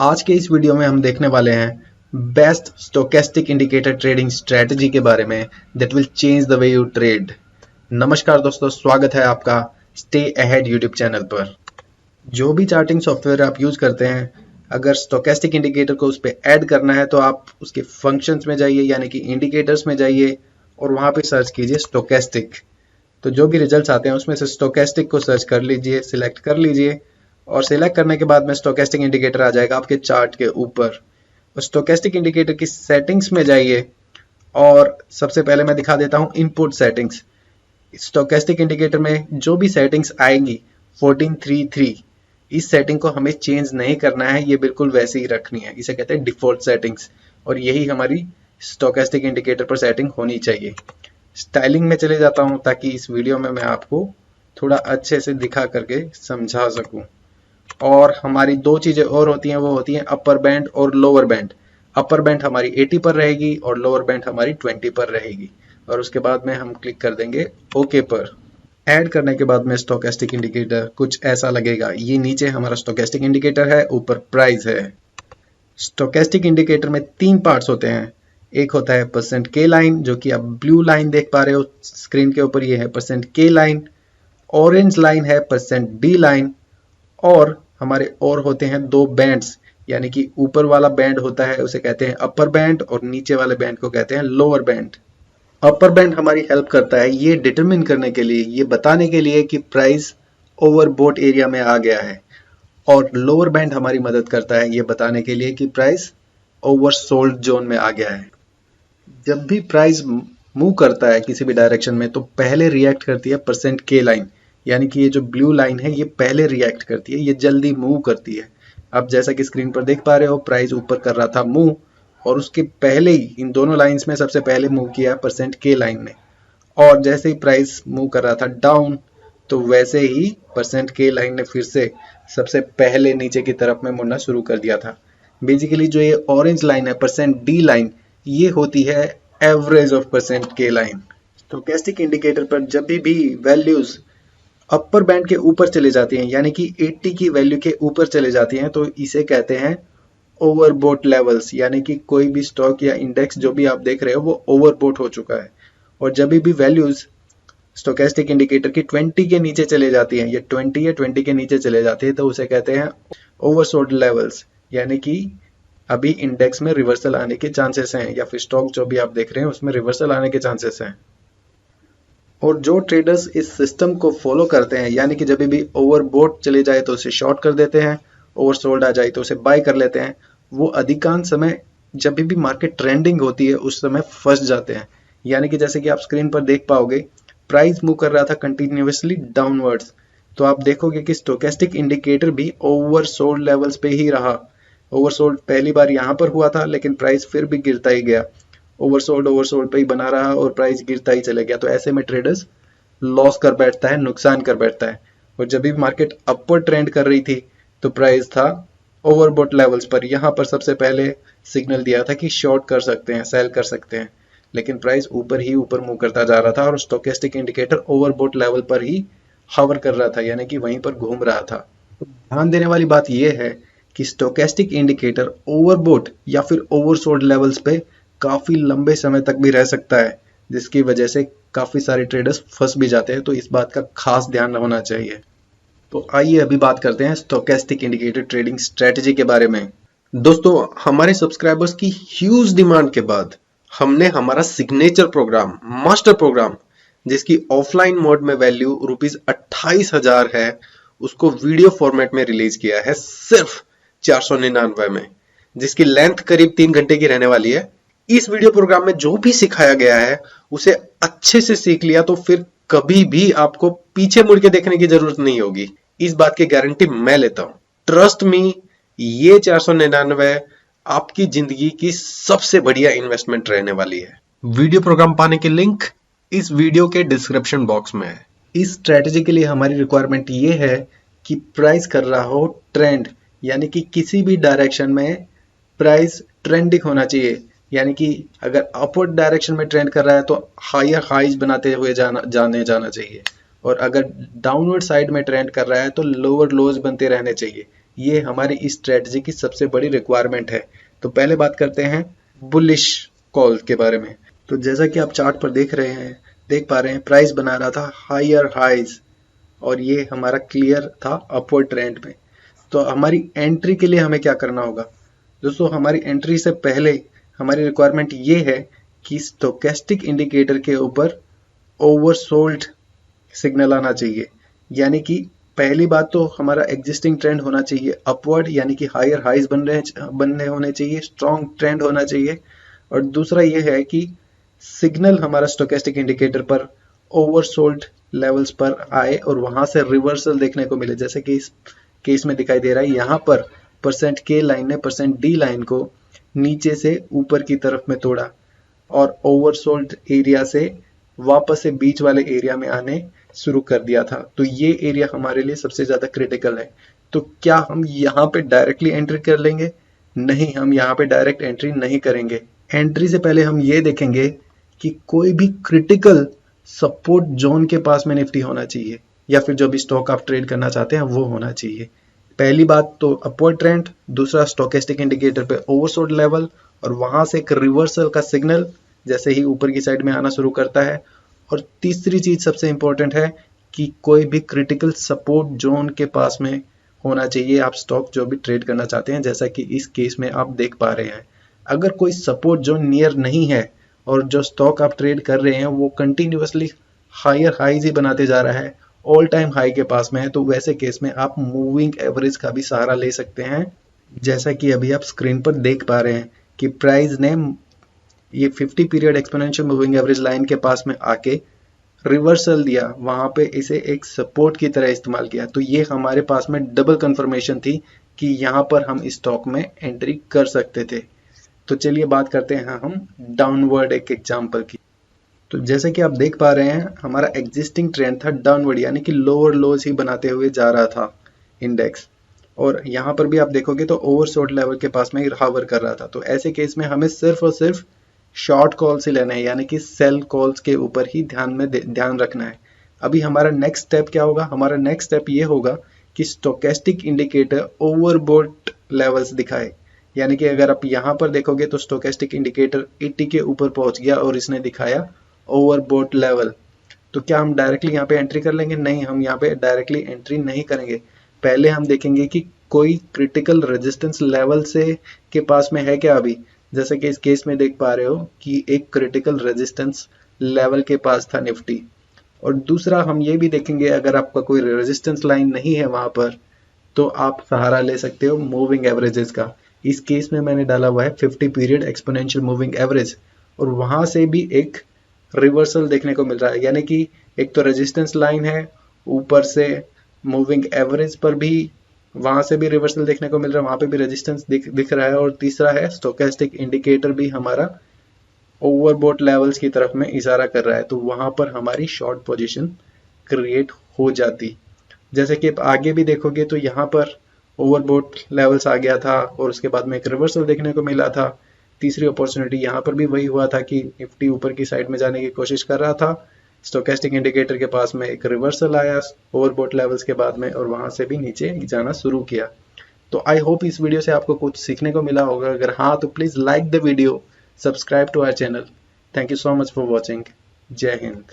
आज के इस वीडियो में हम देखने वाले हैं best stochastic indicator trading strategy के बारे में that will change the way you trade. नमस्कार दोस्तों, स्वागत है आपका स्टे अहेड यूट्यूब चैनल पर। जो भी चार्टिंग सॉफ्टवेयर आप यूज करते हैं, अगर स्टोकेस्टिक इंडिकेटर को उस पर ऐड करना है तो आप उसके फंक्शंस में जाइए, यानी कि इंडिकेटर्स में जाइए और वहां पे सर्च कीजिए स्टोकेस्टिक। तो जो भी रिजल्ट्स आते हैं उसमें से स्टोकेस्टिक को सर्च कर लीजिए, सिलेक्ट कर लीजिए और सिलेक्ट करने के बाद में स्टोकेस्टिक इंडिकेटर आ जाएगा आपके चार्ट के ऊपर। स्टोकेस्टिक इंडिकेटर की सेटिंग्स में जाइए और सबसे पहले मैं दिखा देता हूं इनपुट सेटिंग्स। स्टोकेस्टिक इंडिकेटर में जो भी सेटिंग्स आएंगी 1433, इस सेटिंग को हमें चेंज नहीं करना है, ये बिल्कुल वैसे ही रखनी है। इसे कहते हैं डिफॉल्ट सेटिंग्स और यही हमारी स्टोकेस्टिक इंडिकेटर पर सेटिंग होनी चाहिए। स्टाइलिंग में चले जाता हूं ताकि इस वीडियो में मैं आपको थोड़ा अच्छे से दिखा करके समझा सकूं। और हमारी दो चीजें और होती हैं, वो होती हैं अपर बैंड और लोअर बैंड। अपर बैंड हमारी 80 पर रहेगी और लोअर बैंड हमारी 20 पर रहेगी। और उसके बाद में हम क्लिक कर देंगे ओके पर। ऐड करने के बाद में स्टोकेस्टिक इंडिकेटर कुछ ऐसा लगेगा। ये नीचे हमारा स्टोकेस्टिक इंडिकेटर है, ऊपर प्राइस है। स्टोकेस्टिक इंडिकेटर में 3 पार्ट्स होते हैं। एक होता है परसेंट के लाइन, जो कि आप ब्लू लाइन देख पा रहे हो स्क्रीन के ऊपर, ये है परसेंट के लाइन। ऑरेंज लाइन है परसेंट डी लाइन। और हमारे और होते हैं 2 बैंड्स, यानी कि ऊपर वाला बैंड होता है उसे कहते हैं अपर बैंड और नीचे वाले बैंड को कहते हैं लोअर बैंड। अपर बैंड हमारी हेल्प करता है ये डिटरमिन करने के लिए, ये बताने के लिए कि प्राइस ओवरबॉट एरिया में आ गया है। और लोअर बैंड हमारी मदद करता है ये बताने के लिए कि प्राइस ओवरसोल्ड जोन में आ गया है। जब भी प्राइस मूव करता है किसी भी डायरेक्शन में तो पहले रिएक्ट करती है परसेंट के लाइन, यानी कि ये जो ब्लू लाइन है ये पहले रिएक्ट करती है, ये जल्दी मूव करती है। अब जैसा कि स्क्रीन पर देख पा रहे हो, प्राइस ऊपर कर रहा था मूव और उसके पहले ही इन दोनों लाइंस में सबसे पहले मूव किया परसेंट के लाइन ने। और जैसे ही प्राइस मूव कर रहा था डाउन, तो वैसे ही परसेंट के लाइन ने फिर से सबसे पहले नीचे की तरफ में मुड़ना शुरू कर दिया था। बेसिकली जो ये ऑरेंज लाइन है परसेंट डी लाइन, ये होती है एवरेज ऑफ परसेंट के लाइन। स्टोकेस्टिक इंडिकेटर पर जब भी वैल्यूज अपर बैंड के ऊपर चले जाती हैं, यानी कि 80 की वैल्यू के ऊपर चले जाती हैं, तो इसे कहते हैं ओवरबॉट लेवल्स, यानी कि कोई भी स्टॉक या इंडेक्स जो भी आप देख रहे हो वो ओवरबॉट हो चुका है। और जब भी वैल्यूज स्टोकेस्टिक इंडिकेटर की 20 के नीचे चले जाती हैं, ये 20 या 20 के नीचे चले जाती है, तो उसे कहते हैं ओवरसोल्ड लेवल्स, यानी कि अभी इंडेक्स में रिवर्सल आने के चांसेस हैं, या फिर स्टॉक जो भी आप देख रहे हैं उसमें रिवर्सल आने के चांसेस हैं। और जो ट्रेडर्स इस सिस्टम को फॉलो करते हैं, यानी कि जब भी ओवरबॉट चले जाए तो उसे शॉर्ट कर देते हैं, ओवरसोल्ड आ जाए तो उसे बाय कर लेते हैं, वो अधिकांश समय जब भी मार्केट ट्रेंडिंग होती है उस समय फंस जाते हैं। यानी कि जैसे कि आप स्क्रीन पर देख पाओगे, प्राइस मूव कर रहा था कंटिन्यूअसली डाउनवर्ड्स, तो आप देखोगे कि स्टोकेस्टिक इंडिकेटर भी ओवरसोल्ड लेवल्स पे ही रहा। ओवरसोल्ड पहली बार यहाँ पर हुआ था, लेकिन प्राइस फिर भी गिरता ही गया। ओवरसोल्ड पे ही बना रहा और प्राइस गिरता ही चले गया। तो ऐसे में ट्रेडर्स लॉस कर बैठता है, नुकसान कर बैठता है। और जब भी मार्केट अपवर्ड ट्रेंड कर रही थी तो प्राइस था ओवरबॉट लेवल्स पर। यहाँ पर सबसे पहले सिग्नल दिया था कि शॉर्ट कर सकते हैं, सेल कर सकते हैं, लेकिन प्राइस ऊपर ही ऊपर मूव करता जा रहा था और स्टोकेस्टिक इंडिकेटर ओवरबॉट लेवल पर ही हवर कर रहा था, यानी कि वहीं पर घूम रहा था। तो ध्यान देने वाली बात यह है कि स्टोकेस्टिक इंडिकेटर ओवरबॉट या फिर ओवरसोल्ड लेवल्स पे काफी लंबे समय तक भी रह सकता है, जिसकी वजह से काफी सारे ट्रेडर्स फंस भी जाते हैं। तो इस बात का खास ध्यान होना चाहिए। तो आइए अभी बात करते हैं स्टोकेस्टिक इंडिकेटर ट्रेडिंग स्ट्रेटजी के बारे में। दोस्तों, हमारे सब्सक्राइबर्स की ह्यूज डिमांड के बाद हमने हमारा सिग्नेचर प्रोग्राम, मास्टर प्रोग्राम, जिसकी ऑफलाइन मोड में वैल्यू ₹28,000 है, उसको वीडियो फॉर्मेट में रिलीज किया है सिर्फ 499 में, जिसकी लेंथ करीब 3 घंटे की रहने वाली है। इस वीडियो प्रोग्राम में जो भी सिखाया गया है उसे अच्छे से सीख लिया तो फिर कभी भी आपको पीछे मुड़ के देखने की जरूरत नहीं होगी। इस बात की गारंटी मैं लेता हूं। ट्रस्ट मी, ये 499 आपकी जिंदगी की सबसे बढ़िया इन्वेस्टमेंट रहने वाली है। वीडियो प्रोग्राम पाने के लिंक इस वीडियो के डिस्क्रिप्शन बॉक्स में है। इस स्ट्रेटजी के लिए हमारी रिक्वायरमेंट ये है कि प्राइस कर रहा हो ट्रेंड, यानी कि किसी भी डायरेक्शन में प्राइस ट्रेंडिंग होना चाहिए। यानी कि अगर अपवर्ड डायरेक्शन में ट्रेंड कर रहा है तो हायर हाइज बनाते हुए जाना चाहिए, और अगर डाउनवर्ड साइड में ट्रेंड कर रहा है तो लोअर लोज बनते रहने चाहिए। ये हमारी इस स्ट्रेटजी की सबसे बड़ी रिक्वायरमेंट है। तो पहले बात करते हैं बुलिश कॉल के बारे में। तो जैसा कि आप चार्ट पर देख पा रहे हैं, प्राइस बना रहा था हायर हाइज और ये हमारा क्लियर था अपवर्ड ट्रेंड में। तो हमारी एंट्री के लिए हमें क्या करना होगा दोस्तों? हमारी एंट्री से पहले हमारी रिक्वायरमेंट ये है कि स्टोकेस्टिक इंडिकेटर के ऊपर ओवरसोल्ड सिग्नल आना चाहिए। यानी कि पहली बात तो हमारा एग्जिस्टिंग ट्रेंड होना चाहिए अपवर्ड, यानी कि हायर हाइज बनने होने चाहिए, स्ट्रॉन्ग ट्रेंड होना चाहिए। और दूसरा ये है कि सिग्नल हमारा स्टोकेस्टिक इंडिकेटर पर ओवरसोल्ड लेवल्स पर आए और वहां से रिवर्सल देखने को मिले, जैसे कि इस केस में दिखाई दे रहा है। यहाँ पर परसेंट के लाइन ने परसेंट डी लाइन को नीचे से ऊपर की तरफ में तोड़ा और ओवरसोल्ड एरिया से वापस से बीच वाले एरिया में आने शुरू कर दिया था। तो ये एरिया हमारे लिए सबसे ज्यादा क्रिटिकल है। तो क्या हम यहाँ पे डायरेक्टली एंट्री कर लेंगे? नहीं, हम यहाँ पे डायरेक्ट एंट्री नहीं करेंगे। एंट्री से पहले हम ये देखेंगे कि कोई भी क्रिटिकल सपोर्ट जोन के पास में निफ्टी होना चाहिए, या फिर जो भी स्टॉक आप ट्रेड करना चाहते हैं वो होना चाहिए। पहली बात तो अपवर्ड ट्रेंड, दूसरा स्टोकेस्टिक इंडिकेटर पे ओवरसोल्ड लेवल और वहां से एक रिवर्सल का सिग्नल जैसे ही ऊपर की साइड में आना शुरू करता है। और तीसरी चीज सबसे इंपॉर्टेंट है कि कोई भी क्रिटिकल सपोर्ट जोन के पास में होना चाहिए आप स्टॉक जो भी ट्रेड करना चाहते हैं, जैसा कि इस केस में आप देख पा रहे हैं। अगर कोई सपोर्ट जोन नियर नहीं है और जो स्टॉक आप ट्रेड कर रहे हैं वो कंटिन्यूअसली हायर हाईज ही बनाते जा रहा है, ऑल टाइम हाई के पास में है, तो वैसे केस में आप मूविंग एवरेज का भी सहारा ले सकते हैं। जैसा कि अभी आप स्क्रीन पर देख पा रहे हैं कि प्राइस ने ये 50 period exponential moving average line के पास में आके रिवर्सल दिया, वहां पे इसे एक सपोर्ट की तरह इस्तेमाल किया। तो ये हमारे पास में डबल कंफर्मेशन थी कि यहाँ पर हम स्टॉक में एंट्री कर सकते थे। तो चलिए बात करते हैं हम डाउनवर्ड एक एग्जांपल की। तो जैसे कि आप देख पा रहे हैं हमारा एग्जिस्टिंग ट्रेंड था डाउनवर्ड, यानी कि लोअर लोज ही बनाते हुए जा रहा था इंडेक्स। और यहाँ पर भी आप देखोगे तो ओवरसोल्ड लेवल के पास में हावर कर रहा था। तो ऐसे केस में हमें सिर्फ और सिर्फ शॉर्ट कॉल्स ही लेना है, यानी कि सेल कॉल्स के ऊपर ही ध्यान रखना है। अभी हमारा नेक्स्ट स्टेप क्या होगा? हमारा नेक्स्ट स्टेप ये होगा कि स्टोकेस्टिक इंडिकेटर ओवरबोट लेवल्स दिखाए। यानी कि अगर आप यहाँ पर देखोगे तो स्टोकेस्टिक इंडिकेटर 80 के ऊपर पहुंच गया और इसने दिखाया ओवरबोट लेवल। तो क्या हम डायरेक्टली यहाँ पे एंट्री कर लेंगे? नहीं, हम यहाँ पे डायरेक्टली एंट्री नहीं करेंगे। पहले हम देखेंगे कि कोई क्रिटिकल रेजिस्टेंस लेवल से के पास में है क्या अभी। जैसे कि इस केस में देख पा रहे हो कि एक क्रिटिकल रेजिस्टेंस लेवल के पास था निफ्टी। और दूसरा हम ये भी देखेंगे अगर आपका कोई रेजिस्टेंस लाइन नहीं है वहां पर तो आप सहारा ले सकते हो मूविंग एवरेजेस का। इस केस में मैंने डाला हुआ है 50 पीरियड एक्सपोनेंशियल मूविंग एवरेज और वहां से भी एक रिवर्सल देखने को मिल रहा है। यानी कि एक तो रेजिस्टेंस लाइन है, ऊपर से मूविंग एवरेज पर भी वहां से भी रिवर्सल देखने को मिल रहा है, वहां पे भी रेजिस्टेंस दिख रहा है। और तीसरा है स्टोकेस्टिक इंडिकेटर भी हमारा ओवरबोट लेवल्स की तरफ में इशारा कर रहा है, तो वहां पर हमारी शॉर्ट पोजीशन क्रिएट हो जाती। जैसे कि आप आगे भी देखोगे तो यहाँ पर ओवरबोट लेवल्स आ गया था और उसके बाद में एक रिवर्सल देखने को मिला था। तीसरी अपॉर्चुनिटी यहाँ पर भी वही हुआ था कि निफ्टी ऊपर की साइड में जाने की कोशिश कर रहा था, स्टोकेस्टिक इंडिकेटर के पास में एक रिवर्सल आया ओवरबोट लेवल्स के बाद में और वहां से भी नीचे जाना शुरू किया। तो आई होप इस वीडियो से आपको कुछ सीखने को मिला होगा। अगर हाँ तो please like the video, subscribe to our channel. Thank you so much for watching. जय हिंद।